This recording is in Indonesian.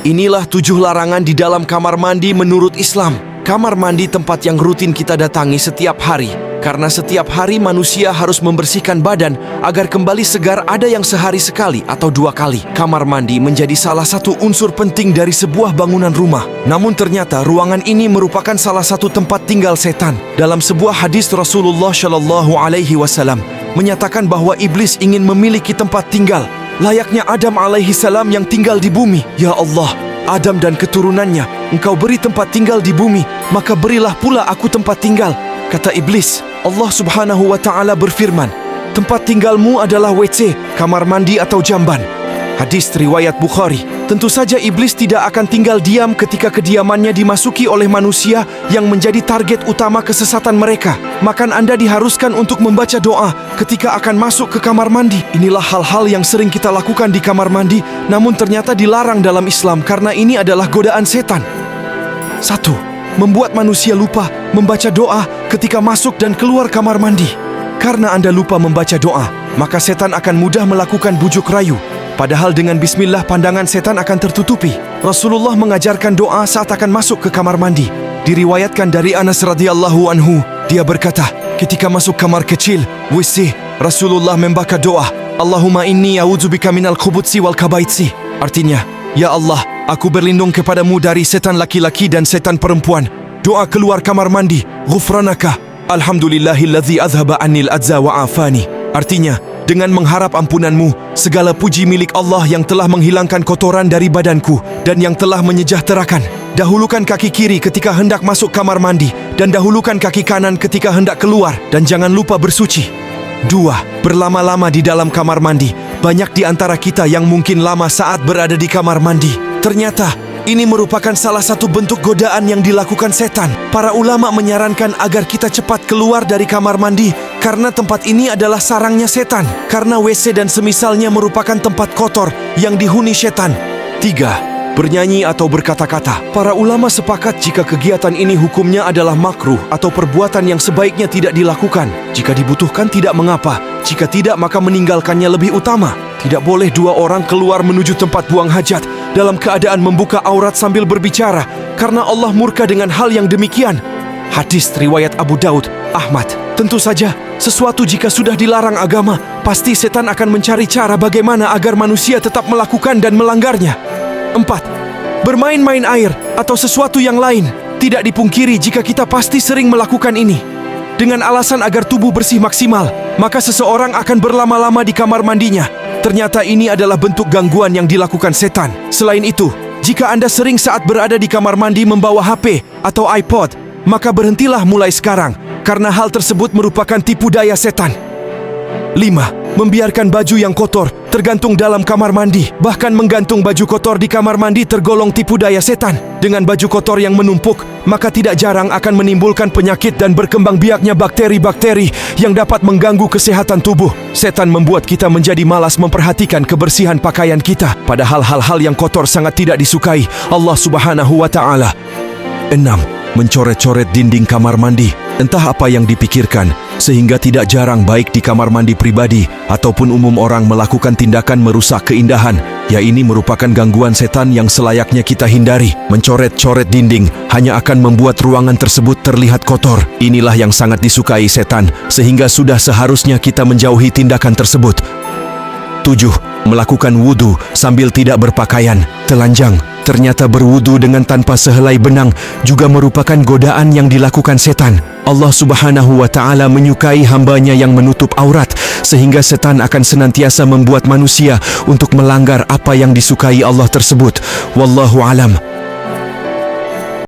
Inilah 7 larangan di dalam kamar mandi menurut Islam. Kamar mandi tempat yang rutin kita datangi setiap hari. Karena setiap hari manusia harus membersihkan badan agar kembali segar, ada yang sehari sekali atau 2 kali. Kamar mandi menjadi salah satu unsur penting dari sebuah bangunan rumah. Namun ternyata ruangan ini merupakan salah satu tempat tinggal setan. Dalam sebuah hadis Rasulullah Shallallahu Alaihi Wasallam menyatakan bahwa iblis ingin memiliki tempat tinggal layaknya Adam alaihi salam yang tinggal di bumi. Ya Allah, Adam dan keturunannya Engkau beri tempat tinggal di bumi, maka berilah pula aku tempat tinggal. Kata iblis, Allah subhanahu wa ta'ala berfirman, tempat tinggalmu adalah WC, kamar mandi atau jamban. Hadis riwayat Bukhari. Tentu saja iblis tidak akan tinggal diam ketika kediamannya dimasuki oleh manusia yang menjadi target utama kesesatan mereka. Maka Anda diharuskan untuk membaca doa ketika akan masuk ke kamar mandi. Inilah hal-hal yang sering kita lakukan di kamar mandi, namun ternyata dilarang dalam Islam karena ini adalah godaan setan. 1. Membuat manusia lupa membaca doa ketika masuk dan keluar kamar mandi. Karena Anda lupa membaca doa, maka setan akan mudah melakukan bujuk rayu. Padahal dengan bismillah pandangan setan akan tertutupi. Rasulullah mengajarkan doa saat akan masuk ke kamar mandi. Diriwayatkan dari Anas radhiyallahu anhu, dia berkata, ketika masuk kamar kecil, WC, Rasulullah membaca doa, Allahumma inni a'udzubika minal khubutsi wal kabaitsi. Artinya, ya Allah, aku berlindung kepadamu dari setan laki-laki dan setan perempuan. Doa keluar kamar mandi, ghufranaka, alhamdulillahilladzi azhaba anil adza wa afani. Artinya, dengan mengharap ampunanmu, segala puji milik Allah yang telah menghilangkan kotoran dari badanku dan yang telah menyejahterakan. Dahulukan kaki kiri ketika hendak masuk kamar mandi dan dahulukan kaki kanan ketika hendak keluar, dan jangan lupa bersuci. 2. Berlama-lama di dalam kamar mandi. Banyak di antara kita yang mungkin lama saat berada di kamar mandi. Ternyata, ini merupakan salah satu bentuk godaan yang dilakukan setan. Para ulama menyarankan agar kita cepat keluar dari kamar mandi karena tempat ini adalah sarangnya setan. Karena WC dan semisalnya merupakan tempat kotor yang dihuni setan. 3. Bernyanyi atau berkata-kata. Para ulama sepakat jika kegiatan ini hukumnya adalah makruh atau perbuatan yang sebaiknya tidak dilakukan. Jika dibutuhkan tidak mengapa, jika tidak maka meninggalkannya lebih utama. Tidak boleh 2 orang keluar menuju tempat buang hajat dalam keadaan membuka aurat sambil berbicara, karena Allah murka dengan hal yang demikian. Hadis riwayat Abu Daud, Ahmad. Tentu saja, sesuatu jika sudah dilarang agama, pasti setan akan mencari cara bagaimana agar manusia tetap melakukan dan melanggarnya. 4. Bermain-main air atau sesuatu yang lain. Tidak dipungkiri jika kita pasti sering melakukan ini. Dengan alasan agar tubuh bersih maksimal, maka seseorang akan berlama-lama di kamar mandinya. Ternyata ini adalah bentuk gangguan yang dilakukan setan. Selain itu, jika Anda sering saat berada di kamar mandi membawa HP atau iPod, maka berhentilah mulai sekarang, karena hal tersebut merupakan tipu daya setan. 5. Membiarkan baju yang kotor tergantung dalam kamar mandi. Bahkan menggantung baju kotor di kamar mandi tergolong tipu daya setan. Dengan baju kotor yang menumpuk, maka tidak jarang akan menimbulkan penyakit dan berkembang biaknya bakteri-bakteri yang dapat mengganggu kesehatan tubuh. Setan membuat kita menjadi malas memperhatikan kebersihan pakaian kita, padahal hal-hal yang kotor sangat tidak disukai Allah subhanahu wa ta'ala. 6. Mencoret-coret dinding kamar mandi. Entah apa yang dipikirkan, sehingga tidak jarang baik di kamar mandi pribadi ataupun umum orang melakukan tindakan merusak keindahan. Ya, ini merupakan gangguan setan yang selayaknya kita hindari. Mencoret-coret dinding hanya akan membuat ruangan tersebut terlihat kotor. Inilah yang sangat disukai setan, sehingga sudah seharusnya kita menjauhi tindakan tersebut. 7. Melakukan wudhu sambil tidak berpakaian. Telanjang. Ternyata berwudu dengan tanpa sehelai benang juga merupakan godaan yang dilakukan setan. Allah subhanahu wa ta'ala menyukai hambanya yang menutup aurat, sehingga setan akan senantiasa membuat manusia untuk melanggar apa yang disukai Allah tersebut. Wallahu alam.